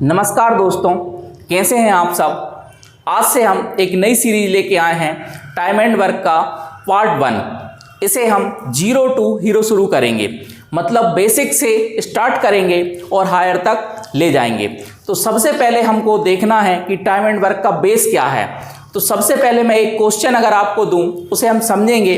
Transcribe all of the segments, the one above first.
नमस्कार दोस्तों, कैसे हैं आप सब। आज से हम एक नई सीरीज लेके आए हैं टाइम एंड वर्क का पार्ट 1। इसे हम 0 to हीरो शुरू करेंगे, मतलब बेसिक से स्टार्ट करेंगे और हायर तक ले जाएंगे। तो सबसे पहले हमको देखना है कि टाइम एंड वर्क का बेस क्या है। तो सबसे पहले मैं एक क्वेश्चन अगर आपको दूं, उसे हम समझेंगे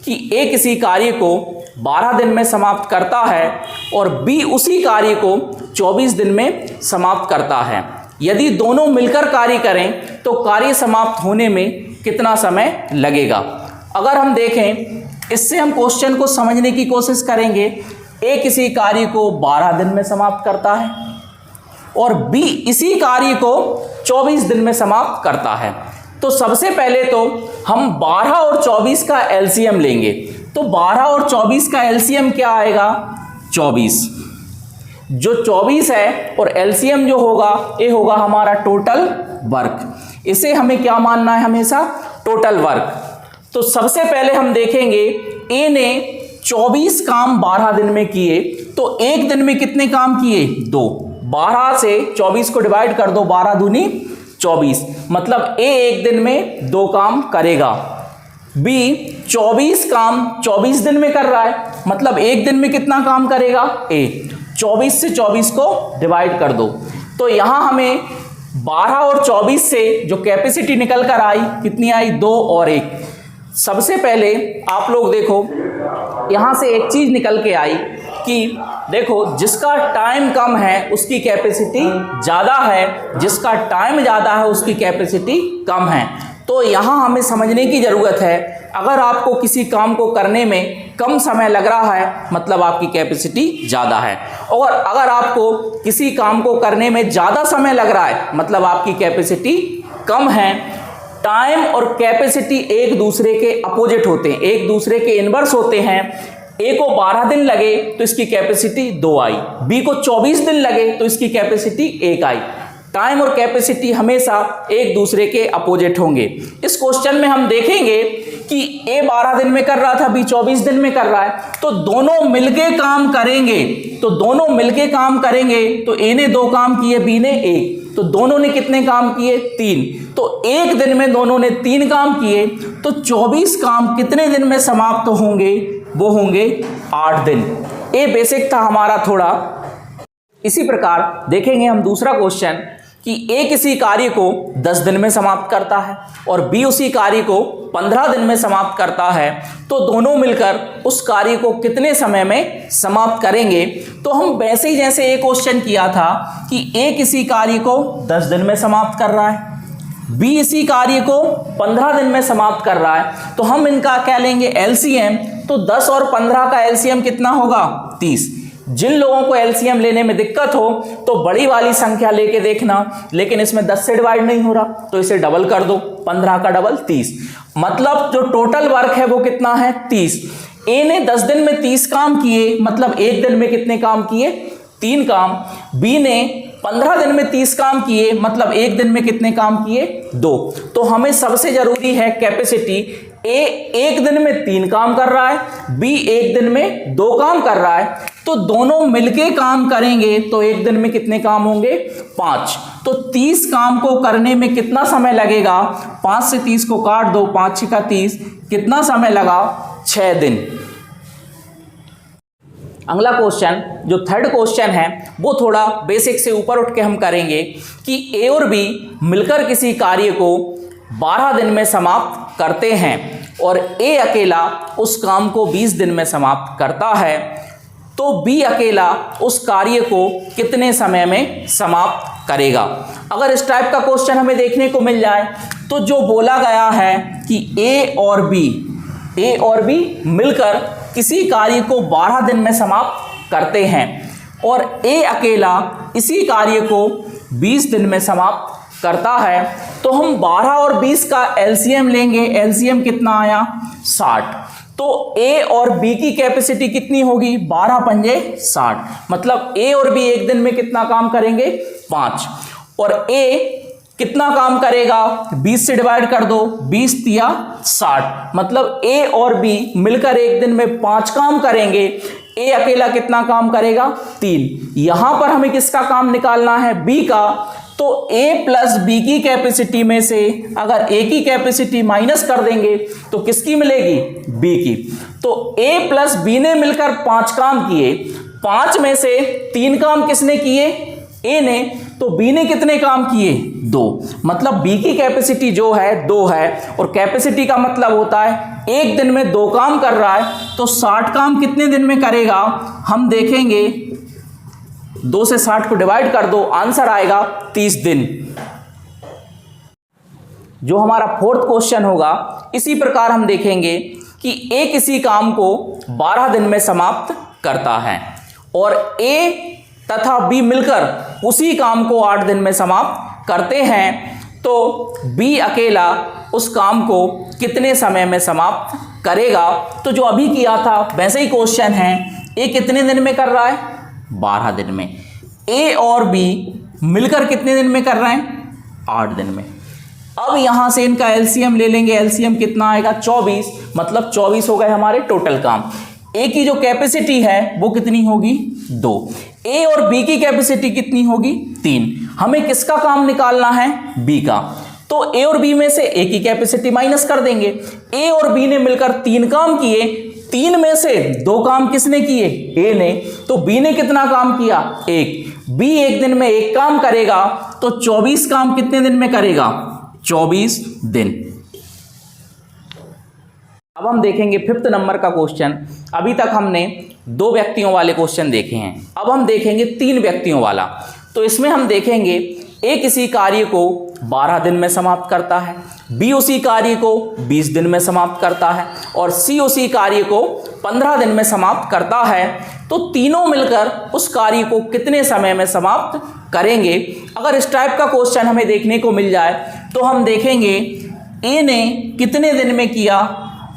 कि ए किसी कार्य को 12 दिन में समाप्त करता है और बी उसी कार्य को 24 दिन में समाप्त करता है। यदि दोनों मिलकर कार्य करें तो कार्य समाप्त होने में कितना समय लगेगा। अगर हम देखें, इससे हम क्वेश्चन को समझने की कोशिश करेंगे। ए किसी कार्य को 12 दिन में समाप्त करता है और बी इसी कार्य को 24 दिन में समाप्त करता है। तो सबसे पहले तो हम 12 और 24 का एलसीएम लेंगे। तो 12 और 24 का एलसीएम क्या आएगा? 24। जो 24 है और एलसीएम जो होगा ये होगा हमारा टोटल वर्क। इसे हमें क्या मानना है? हमेशा टोटल वर्क। तो सबसे पहले हम देखेंगे, ए ने 24 काम 12 दिन में किए, तो एक दिन में कितने काम किए? 2। 12 से 24 को डिवाइड कर दो, 12 दूनी 24, मतलब ए एक दिन में 2 काम करेगा। बी 24 काम 24 दिन में कर रहा है, मतलब एक दिन में कितना काम करेगा? ए 24 से 24 को डिवाइड कर दो। तो यहां हमें 12 और 24 से जो कैपेसिटी निकल कर आई, कितनी आई? 2 और 1। सबसे पहले आप लोग देखो, यहां से एक चीज निकल के आई कि देखो, जिसका टाइम कम है उसकी कैपेसिटी ज़्यादा है, जिसका टाइम ज़्यादा है उसकी कैपेसिटी कम है। तो यहाँ हमें समझने की ज़रूरत है, अगर आपको किसी काम को करने में कम समय लग रहा है मतलब आपकी कैपेसिटी ज़्यादा है, और अगर आपको किसी काम को करने में ज़्यादा समय लग रहा है मतलब आपकी कैपेसिटी कम है। टाइम और कैपेसिटी एक दूसरे के अपोजिट होते हैं, एक दूसरे के इनवर्स होते हैं। ए को 12 दिन लगे तो इसकी कैपेसिटी 2 आई, बी को 24 दिन लगे तो इसकी कैपेसिटी 1 आई। टाइम और कैपेसिटी हमेशा एक दूसरे के अपोजिट होंगे। इस क्वेश्चन में हम देखेंगे कि ए 12 दिन में कर रहा था, बी 24 दिन में कर रहा है, तो दोनों मिलके काम करेंगे। तो दोनों मिलके काम करेंगे, तो ए ने 2 काम किए, बी ने 1, तो दोनों ने कितने काम किए? 3। तो एक दिन में दोनों ने 3 काम किए, तो 24 काम कितने दिन में समाप्त होंगे? वो होंगे 8 दिन। ये बेसिक था हमारा थोड़ा। इसी प्रकार देखेंगे हम दूसरा क्वेश्चन कि ए किसी कार्य को 10 दिन में समाप्त करता है और बी उसी कार्य को 15 दिन में समाप्त करता है। तो दोनों मिलकर उस कार्य को कितने समय में समाप्त करेंगे? तो हम वैसे ही जैसे एक क्वेश्चन किया था कि ए किसी कार्य को 10 दिन में समाप्त कर रहा है, बी इसी कार्य को 15 दिन में समाप्त कर रहा है, तो हम इनका क्या लेंगे? एलसीएम। तो 10 और 15 का एलसीएम कितना होगा? 30। जिन लोगों को एलसीएम लेने में दिक्कत हो तो बड़ी वाली संख्या लेके देखना, लेकिन इसमें 10 से डिवाइड नहीं हो रहा तो इसे डबल कर दो, 15 का डबल 30, मतलब जो टोटल वर्क है वो कितना है? 30। ए ने 10 दिन में 30 काम किए, मतलब एक दिन में कितने काम किए? 3 काम। बी ने 15 दिन में 30 काम किए, मतलब एक दिन में कितने काम किए? 2। तो हमें सबसे जरूरी है कैपेसिटी। ए एक दिन में 3 काम कर रहा है, बी एक दिन में 2 काम कर रहा है, तो दोनों मिलके काम करेंगे तो एक दिन में कितने काम होंगे? 5। तो 30 काम को करने में कितना समय लगेगा? 5 से 30 को काट दो, 5 6 का 30, कितना समय लगा? 6 दिन। अगला क्वेश्चन जो थर्ड क्वेश्चन है वो थोड़ा बेसिक से ऊपर उठ के हम करेंगे कि ए और बी मिलकर किसी कार्य को 12 दिन में समाप्त करते हैं और ए अकेला उस काम को 20 दिन में समाप्त करता है, तो बी अकेला उस कार्य को कितने समय में समाप्त करेगा। अगर इस टाइप का क्वेश्चन हमें देखने को मिल जाए तो जो बोला गया है कि ए और बी मिलकर किसी कार्य को 12 दिन में समाप्त करते हैं और ए अकेला इसी कार्य को 20 दिन में समाप्त करता है, तो हम 12 और 20 का एलसीएम लेंगे। एलसीएम कितना आया? 60। तो ए और बी की कैपेसिटी कितनी होगी? 12 पंजे 60, मतलब ए और बी एक दिन में कितना काम करेंगे? 5। और ए कितना काम करेगा? 20 से डिवाइड कर दो, 20 तिया 60, मतलब ए और बी मिलकर एक दिन में 5 काम करेंगे। ए अकेला कितना काम करेगा 3। यहां पर हमें किसका काम निकालना है बी का, तो ए प्लस बी की कैपेसिटी में से अगर ए की कैपेसिटी माइनस कर देंगे तो किसकी मिलेगी बी की। तो ए प्लस बी ने मिलकर 5 काम किए, 5 में से 3 काम किसने किए ए ने, तो बी ने कितने काम किए 2। मतलब बी की कैपेसिटी जो है 2 है, और कैपेसिटी का मतलब होता है एक दिन में 2 काम कर रहा है, तो 60 काम कितने दिन में करेगा हम देखेंगे। 2 से 60 को डिवाइड कर दो, आंसर आएगा 30 दिन। जो हमारा 4th क्वेश्चन होगा इसी प्रकार हम देखेंगे कि ए किसी काम को 12 दिन में समाप्त करता है और ए तथा बी मिलकर उसी काम को 8 दिन में समाप्त करते हैं, तो बी अकेला उस काम को कितने समय में समाप्त करेगा। तो जो अभी किया था वैसे ही क्वेश्चन है, ए कितने दिन में कर रहा है 12 दिन में, ए और बी मिलकर कितने दिन में कर रहे हैं 8 दिन में। अब यहां से इनका एलसीएम ले लेंगे, एलसीएम कितना आएगा 24, मतलब 24 हो गए हमारे टोटल काम। ए की जो कैपेसिटी है वो कितनी होगी 2, ए और बी की कैपेसिटी कितनी होगी 3। हमें किसका काम निकालना है बी का, तो ए और बी में से ए की कैपेसिटी माइनस कर देंगे। ए और बी ने मिलकर 3 काम किए, 3 में से 2 काम किसने किए ए ने, तो बी ने कितना काम किया 1। बी एक दिन में 1 काम करेगा, तो 24 काम कितने दिन में करेगा 24 दिन। अब हम देखेंगे 5th नंबर का क्वेश्चन। अभी तक हमने 2 व्यक्तियों वाले क्वेश्चन देखे हैं, अब हम देखेंगे 3 व्यक्तियों वाला। तो इसमें हम देखेंगे ए किसी कार्य को 12 दिन में समाप्त करता है, बी उसी कार्य को 20 दिन में समाप्त करता है और सी उसी कार्य को 15 दिन में समाप्त करता है। तो तीनों मिलकर उस कार्य को कितने समय में समाप्त करेंगे। अगर इस टाइप का क्वेश्चन हमें देखने को मिल जाए तो हम देखेंगे ए ने कितने दिन में किया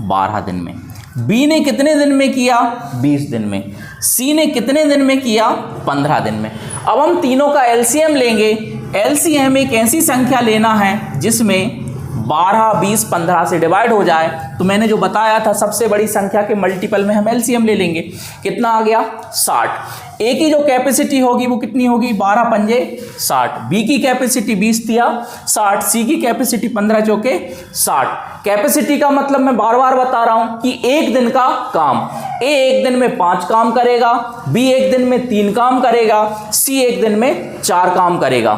12 दिन में, बी ने कितने दिन में किया 20 दिन में, सी ने कितने दिन में किया 15 दिन में। अब हम तीनों का एलसीएम लेंगे। एलसीएम एक ऐसी संख्या लेना है जिसमें 12, 20, 15 से डिवाइड हो जाए। तो मैंने जो बताया था सबसे बड़ी संख्या के मल्टीपल में हम एलसीएम ले लेंगे। कितना आ गया 60। ए की जो कैपेसिटी होगी वो कितनी होगी 12 पंजे 60, बी की कैपेसिटी 20 दिया 60, सी की कैपेसिटी 15 चौके 60। कैपेसिटी का मतलब मैं बार बार बता रहा हूं कि एक दिन का काम, ए एक दिन में 5 काम करेगा, बी एक दिन में 3 काम करेगा, सी एक दिन में 4 काम करेगा।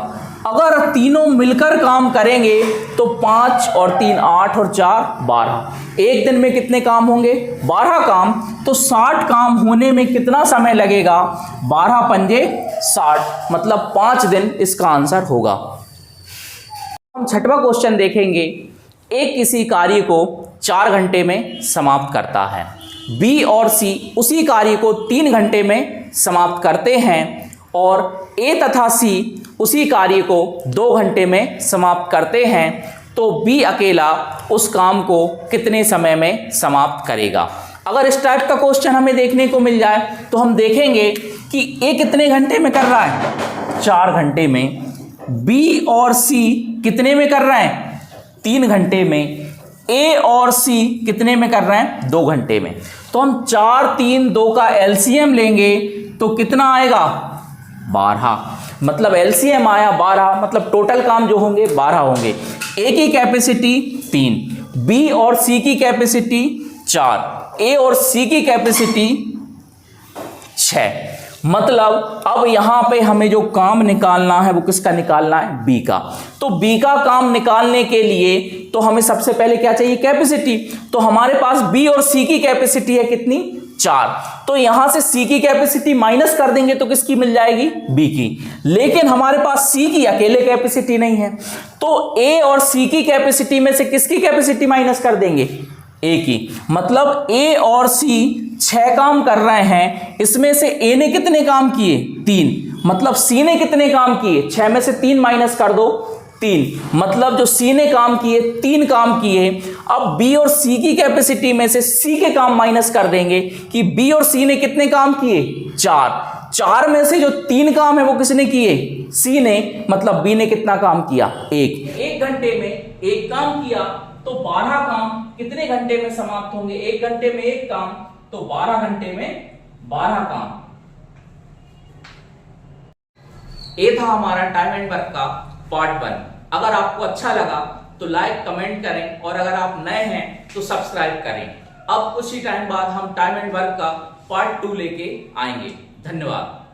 अगर तीनों मिलकर काम करेंगे तो 5 और 3 8 और 4 12, एक दिन में कितने काम होंगे 12 काम। तो 60 काम होने में कितना समय लगेगा 12 पंजे 60, मतलब 5 दिन इसका आंसर होगा। हम 6वां क्वेश्चन देखेंगे। ए किसी कार्य को 4 घंटे में समाप्त करता है, बी और सी उसी कार्य को 3 घंटे में समाप्त करते हैं और ए तथा सी उसी कार्य को 2 घंटे में समाप्त करते हैं। तो बी अकेला उस काम को कितने समय में समाप्त करेगा। अगर इस टाइप का क्वेश्चन हमें देखने को मिल जाए तो हम देखेंगे कि ए कितने घंटे में कर रहा है 4 घंटे में, बी और सी कितने में कर रहे हैं 3 घंटे में, ए और सी कितने में कर रहे हैं 2 घंटे में। तो हम 4, 3, 2 का एलसीएम लेंगे तो कितना आएगा 12, मतलब एलसीएम आया 12, मतलब टोटल काम जो होंगे 12 होंगे। ए की कैपेसिटी 3, बी और सी की कैपेसिटी 4, ए और सी की कैपेसिटी 6। मतलब अब यहां पे हमें जो काम निकालना है वो किसका निकालना है बी का। तो बी का काम निकालने के लिए तो हमें सबसे पहले क्या चाहिए कैपेसिटी। तो हमारे पास बी और सी की कैपेसिटी है कितनी 4, तो यहां से सी की कैपेसिटी माइनस कर देंगे तो किसकी मिल जाएगी बी की। लेकिन हमारे पास सी की अकेले कैपेसिटी नहीं है, तो ए और सी की कैपेसिटी में से किसकी कैपेसिटी माइनस कर देंगे ए की। मतलब ए और सी 6 काम कर रहे हैं, इसमें से ए ने कितने काम किए 3, मतलब सी ने कितने काम किए 6 में से 3 माइनस कर दो 3, मतलब जो सी ने काम किए 3 काम किए। अब बी और सी की कैपेसिटी में से सी के काम माइनस कर देंगे कि बी और सी ने कितने काम किए 4 में से जो 3 काम है वो किसने किए सी ने, मतलब बी ने कितना काम किया 1 घंटे में 1 काम किया। तो 12 काम कितने घंटे में समाप्त होंगे 1 घंटे में 1 काम, तो 12 घंटे में 12 काम। ये था हमारा टाइम एंड वर्क का पार्ट 1। अगर आपको अच्छा लगा तो लाइक कमेंट करें और अगर आप नए हैं तो सब्सक्राइब करें। अब कुछ ही टाइम बाद हम टाइम एंड वर्क का पार्ट 2 लेके आएंगे। धन्यवाद।